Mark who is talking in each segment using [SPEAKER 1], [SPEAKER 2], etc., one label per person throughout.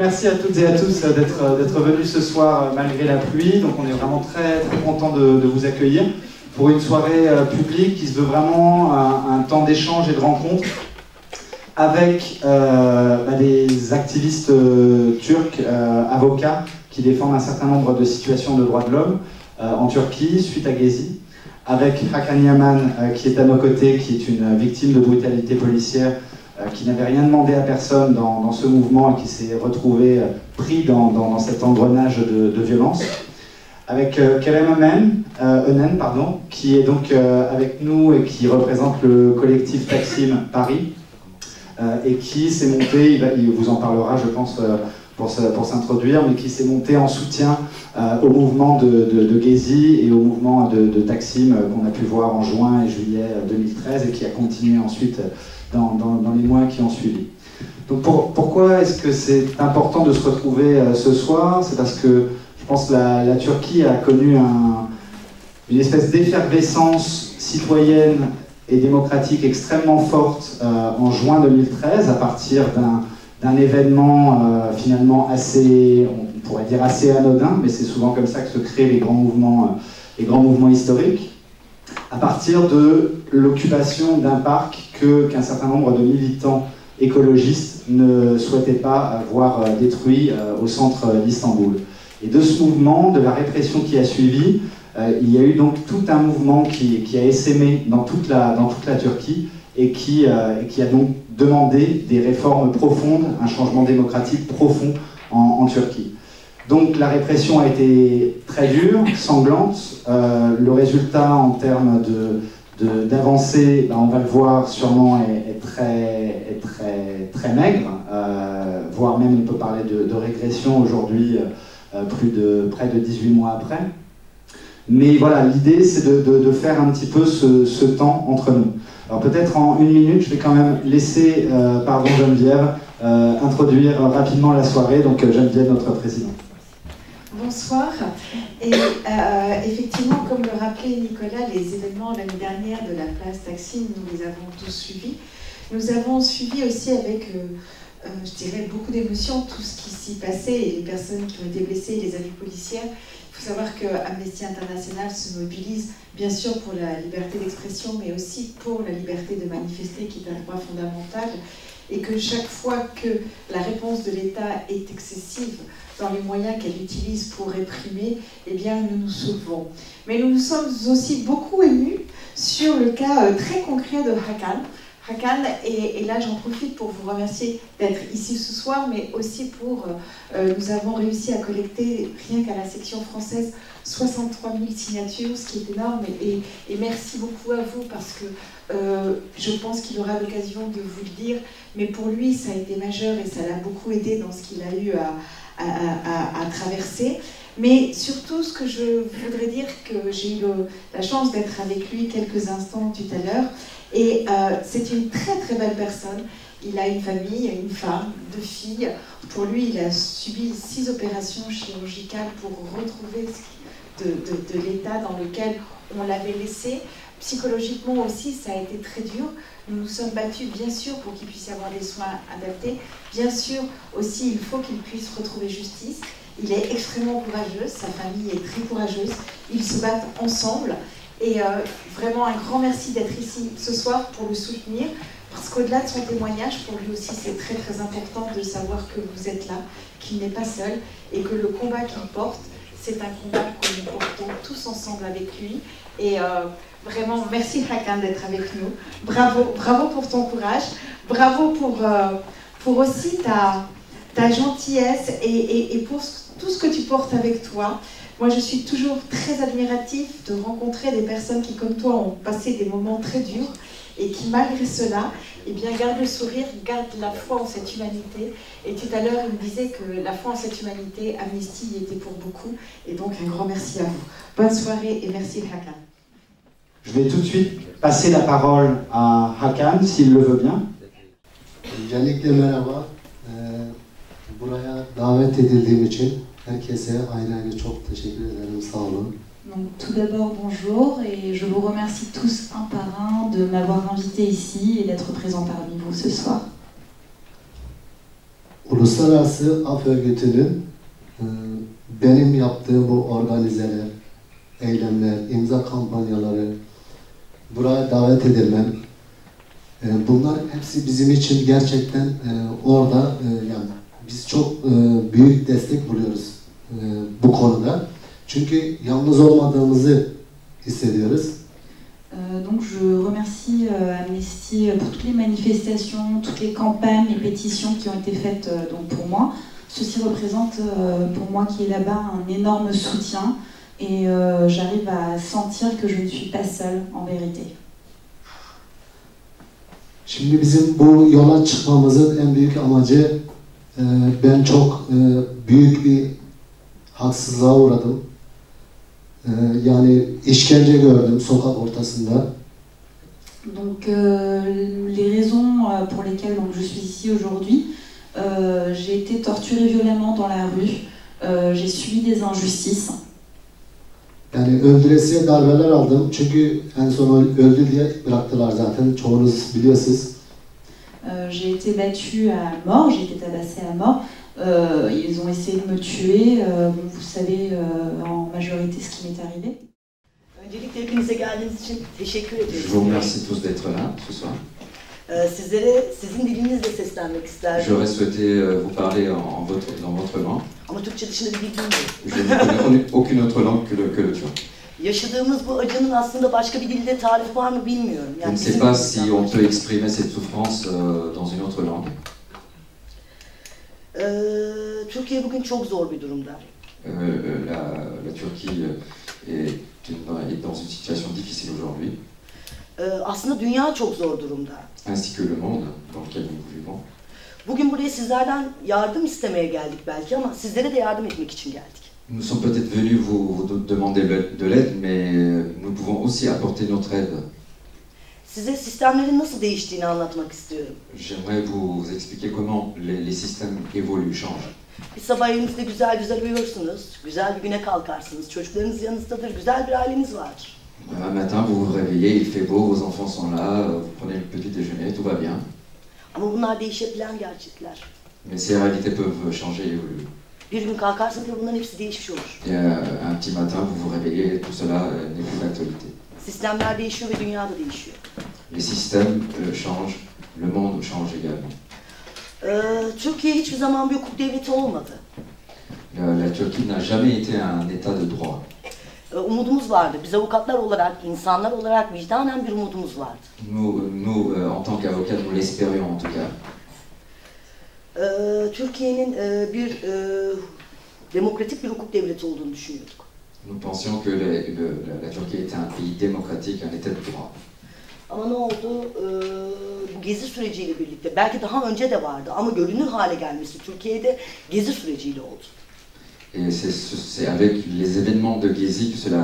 [SPEAKER 1] merci à toutes et à tous d'être venus ce soir malgré la pluie. Donc on est vraiment très, très content de vous accueillir pour une soirée publique qui se veut vraiment un temps d'échange et de rencontre avec des activistes turcs, avocats, qui défendent un certain nombre de situations de droits de l'homme en Turquie suite à Gezi, avec Hakan Yaman qui est à nos côtés, qui est une victime de brutalité policière, qui n'avait rien demandé à personne dans ce mouvement et qui s'est retrouvé pris dans cet engrenage de violence. Avec Kerem Önen, qui est donc avec nous et qui représente le collectif Taksim Paris, et qui s'est monté, il vous en parlera je pense pour s'introduire, mais qui s'est monté en soutien au mouvement de Gezi et au mouvement de Taksim qu'on a pu voir en juin et juillet 2013 et qui a continué ensuite dans les mois qui ont suivi. Donc pourquoi est-ce que c'est important de se retrouver ce soir? C'est parce que je pense que la Turquie a connu une espèce d'effervescence citoyenne et démocratique extrêmement forte en juin 2013 à partir d'un événement finalement assez, on pourrait dire assez anodin, mais c'est souvent comme ça que se créent les grands mouvements historiques, à partir de l'occupation d'un parc qu'un certain nombre de militants écologistes ne souhaitaient pas voir détruit au centre d'Istanbul. Et de ce mouvement, de la répression qui a suivi, il y a eu donc tout un mouvement qui a essaimé dans toute la Turquie et qui a donc demandé des réformes profondes, un changement démocratique profond en Turquie. Donc la répression a été très dure, sanglante. Le résultat en termes d'avancée, on va le voir sûrement, est très maigre, voire même on peut parler de régression aujourd'hui, près de 18 mois après. Mais voilà, l'idée c'est de faire un petit peu ce temps entre nous. Alors peut-être en une minute, je vais quand même laisser Geneviève introduire rapidement la soirée. Donc Geneviève, notre présidente.
[SPEAKER 2] Bonsoir. Et effectivement, comme le rappelait Nicolas, les événements l'année dernière de la place Taksim, nous les avons tous suivis. Nous avons suivi aussi avec, je dirais, beaucoup d'émotion tout ce qui s'y passait et les personnes qui ont été blessées, les avis policières. Il faut savoir que Amnesty International se mobilise bien sûr pour la liberté d'expression, mais aussi pour la liberté de manifester, qui est un droit fondamental, et que chaque fois que la réponse de l'État est excessive dans les moyens qu'elle utilise pour réprimer, eh bien nous nous sauvons. Mais nous nous sommes aussi beaucoup émus sur le cas très concret de Hakan. Hakan, et là j'en profite pour vous remercier d'être ici ce soir, mais aussi pour, nous avons réussi à collecter, rien qu'à la section française, 63 000 signatures, ce qui est énorme, et merci beaucoup à vous, parce que je pense qu'il aura l'occasion de vous le dire, mais pour lui ça a été majeur et ça l'a beaucoup aidé dans ce qu'il a eu à traverser. Mais surtout, ce que je voudrais dire, que j'ai eu la chance d'être avec lui quelques instants tout à l'heure, et c'est une très très belle personne. Il a une famille, une femme, 2 filles. Pour lui, il a subi 6 opérations chirurgicales pour retrouver de l'état dans lequel on l'avait laissé. Psychologiquement aussi, ça a été très dur. Nous nous sommes battus, bien sûr, pour qu'il puisse avoir des soins adaptés. Bien sûr, aussi, il faut qu'il puisse retrouver justice. Il est extrêmement courageux, sa famille est très courageuse. Ils se battent ensemble. Et vraiment un grand merci d'être ici ce soir pour le soutenir, parce qu'au-delà de son témoignage, pour lui aussi c'est très très important de savoir que vous êtes là, qu'il n'est pas seul, et que le combat qu'il porte, c'est un combat que nous portons tous ensemble avec lui. Et vraiment, merci Hakan d'être avec nous. Bravo, bravo pour ton courage, bravo pour aussi ta gentillesse et pour tout ce que tu portes avec toi. Moi, je suis toujours très admirative de rencontrer des personnes qui, comme toi, ont passé des moments très durs et qui, malgré cela, eh bien, gardent le sourire, gardent la foi en cette humanité. Et tout à l'heure, il me disait que la foi en cette humanité, Amnesty y était pour beaucoup. Et donc, un grand merci à vous. Bonne soirée et merci Hakan.
[SPEAKER 1] Je vais tout de suite passer la parole à Hakan, s'il le veut bien.
[SPEAKER 3] Öncelikle merhaba. Buraya davet edildiğim için herkese ayrı ayrı çok teşekkür ederim. Sağ olun.
[SPEAKER 4] Donc, tout d'abord, bonjour, et je vous remercie tous un par un de m'avoir invité ici et d'être présent parmi vous ce soir.
[SPEAKER 3] Uluslararası Af Örgütü'nün benim yaptığım bu organizeler, eylemler, imza kampanyaları, buraya davet edilmem, bunlar hepsi bizim için gerçekten orada yani biz çok büyük destek buluyoruz bu konuda. Çünkü yalnız olmadığımızı hissediyoruz.
[SPEAKER 4] Donc je remercie Amnesty pour toutes les manifestations, toutes les campagnes, les pétitions qui ont été faites donc pour moi. Ceci représente pour moi qui est là-bas un énorme soutien et j'arrive à sentir que je ne suis pas seule en vérité.
[SPEAKER 3] Şimdi bizim bu yola çıkmamızın en büyük amacı ben çok büyük bir haksızlığa uğradım. Yani işkence gördüm sokak ortasında.
[SPEAKER 4] Donc les raisons pour lesquelles donc, je suis ici aujourd'hui, j'ai été torturée violemment dans la rue, j'ai subi des injustices.
[SPEAKER 3] Yani öldüresiye darbeler aldım çünkü en son öldü diye bıraktılar zaten çoğunuz biliyorsunuz.
[SPEAKER 4] J'ai été battue à mort, j'ai été tabassée à mort. Ils ont essayé de me tuer. Bon, vous savez en majorité ce qui m'est arrivé.
[SPEAKER 5] Öncelikle hepinize geldiğiniz için teşekkür ediyorum.
[SPEAKER 6] Je vous remercie tous d'être là ce soir.
[SPEAKER 5] Sizlere sizin dilinizle seslenmek isterdim.
[SPEAKER 6] J'aurais souhaité vous parler dans votre langue.
[SPEAKER 5] Ama Türkçe dışında bir dil bilmiyorum.
[SPEAKER 6] Je ne connais aucune autre langue que le turc.
[SPEAKER 5] Yaşadığımız bu acının aslında başka bir dilde tarifi var mı bilmiyorum.
[SPEAKER 6] Je ne sais pas si on peut exprimer cette souffrance dans une autre langue.
[SPEAKER 5] Türkiye bugün çok zor bir durumda.
[SPEAKER 6] La Turquie est dans une situation difficile aujourd'hui.
[SPEAKER 5] Aslında dünya çok zor durumda.
[SPEAKER 6] Ainsi que le monde dans lequel nous vivons.
[SPEAKER 5] Bugün buraya sizlerden yardım istemeye geldik belki ama sizlere de yardım etmek için geldik.
[SPEAKER 6] Nous sommes peut-être venus vous demander de l'aide, mais nous pouvons aussi apporter notre aide.
[SPEAKER 5] Size sistemlerin nasıl değiştiğini anlatmak istiyorum.
[SPEAKER 6] J'aimerais vous expliquer comment les systèmes évoluent, changent.
[SPEAKER 5] Bir sabah evinizde güzel güzel uyursunuz, güzel bir güne kalkarsınız, çocuklarınız yanınızdadır, güzel bir aileniz vardır.
[SPEAKER 6] Un matin, vous vous réveillez, il fait beau, vos enfants sont là, vous prenez le petit déjeuner, tout va bien.
[SPEAKER 5] Ama bunlar değişebilen gerçekler.
[SPEAKER 6] Mais ces réalités peuvent changer et évoluer.
[SPEAKER 5] Bir gün kalkarsınız ve bunların hepsi değişmiş olur.
[SPEAKER 6] Et un petit matin, vous vous réveillez et tout cela n'est plus d'actualité.
[SPEAKER 5] Sistemler değişiyor ve dünya da değişiyor.
[SPEAKER 6] Les systèmes changent, le monde change également.
[SPEAKER 5] Türkiye hiçbir zaman bir hukuk devleti olmadı.
[SPEAKER 6] La Turquie n'a jamais été un état de droit.
[SPEAKER 5] Umudumuz vardı. Biz avukatlar olarak, insanlar olarak vicdanen bir umudumuz vardı.
[SPEAKER 6] Nous en tant qu'avocats, nous l'espérions en tout cas.
[SPEAKER 5] Türkiye'nin bir demokratik bir hukuk devleti olduğunu düşünüyorduk.
[SPEAKER 6] Nous pensions que la Turquie était un pays démocratique, un état de droit.
[SPEAKER 5] Ama ne oldu? Bu gezi süreciyle birlikte, belki daha önce de vardı ama görünür hale gelmesi Türkiye'de gezi süreciyle oldu.
[SPEAKER 6] Et c'est avec les événements de Gezi que nous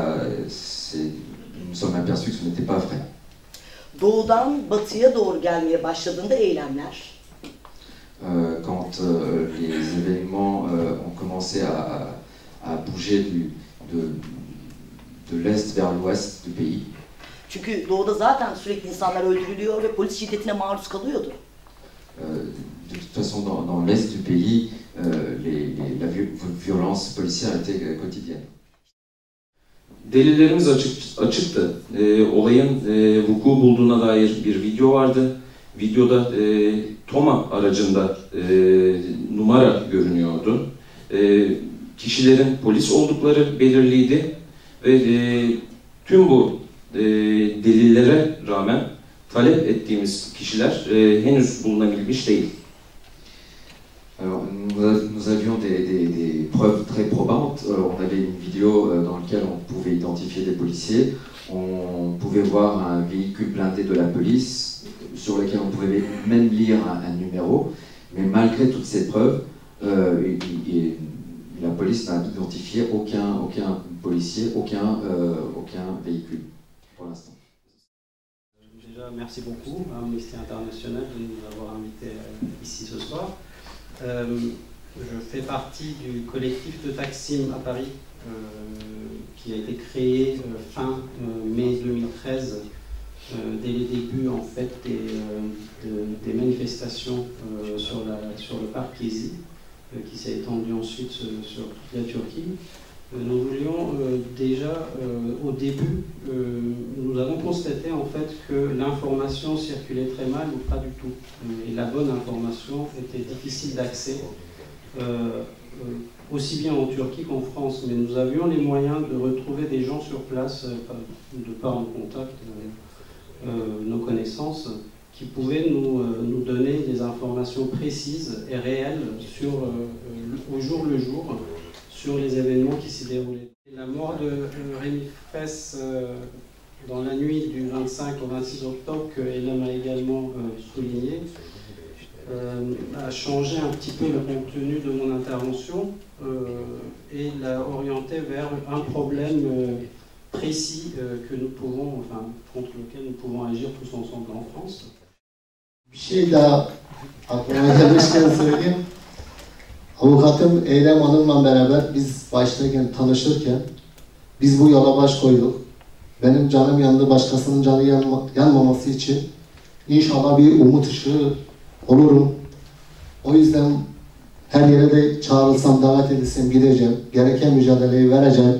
[SPEAKER 6] nous sommes aperçus que ce n'était pas vrai.
[SPEAKER 5] Doğudan batıya doğru gelmeye başladığında eylemler,
[SPEAKER 6] Quand les événements ont commencé à bouger de l'est vers l'ouest du pays.
[SPEAKER 5] çünkü doğuda zaten sürekli insanlar öldürülüyor ve polis şiddetine maruz kalıyordu.
[SPEAKER 6] De toute façon, dans l'est du pays, la violence policière était quotidienne.
[SPEAKER 7] Delillerimiz açıktı. Olayın vuku bulduğuna dair bir video vardı. Videoda Toma aracında numara görünüyordu. Kişilerin polis oldukları belirliydi ve tüm bu delillere rağmen talep ettiğimiz kişiler henüz bulunabilmiş değil.
[SPEAKER 6] Alors, nous avions des preuves très probantes. On avait une vidéo dans laquelle on pouvait identifier des policiers. On pouvait voir un véhicule blindé de la police sur lequel on pouvait même lire un numéro. Mais malgré toutes ces preuves, la police n'a identifié aucun policier, aucun véhicule pour l'instant.
[SPEAKER 8] Déjà, merci beaucoup à Amnesty International de nous avoir invités ici ce soir. Je fais partie du collectif de Taksim à Paris, qui a été créé fin mai 2013 dès les débuts en fait, des manifestations sur le parc Gezi, qui s'est étendu ensuite sur toute la Turquie. Nous voulions déjà, au début, nous avons constaté en fait que l'information circulait très mal ou pas du tout. Et la bonne information était difficile d'accès, aussi bien en Turquie qu'en France. Mais nous avions les moyens de retrouver des gens sur place, de par nos contacts, nos connaissances, qui pouvaient nous donner des informations précises et réelles au jour le jour, sur les événements qui s'y déroulaient. La mort de Rémi Fraisse dans la nuit du 25 au 26 octobre, que Elam a également souligné, a changé un petit peu le contenu de mon intervention et l'a orienté vers un problème précis que nous pouvons, contre lequel nous pouvons agir tous ensemble en France.
[SPEAKER 3] Bir şey daha aklıma gelmişken söyleyeyim. Avukatım Eylem Hanım'la beraber biz baştayken, tanışırken biz bu yola baş koyduk. Benim canım yandı, başkasının canı yanmaması için inşallah bir umut ışığı olurum. O yüzden her yere de çağrılsam, davet edilsem gideceğim. Gereken mücadeleyi vereceğim.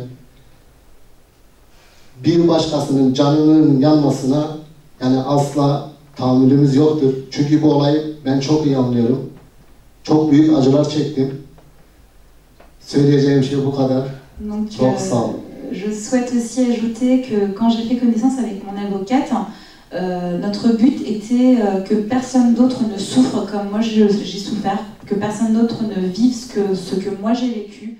[SPEAKER 3] Bir başkasının canının yanmasına yani asla tahammülümüz yoktur. Çünkü bu olayı ben çok iyi anlıyorum. Çok büyük acılar çektim. Söyleyeceğim şey bu kadar.
[SPEAKER 4] Donc,
[SPEAKER 3] Çok sağ olun.
[SPEAKER 4] je souhaite aussi ajouter que quand j'ai fait connaissance avec mon avocate, notre but était que personne d'autre ne souffre comme moi j'ai souffert, que personne d'autre ne vive ce que moi j'ai vécu.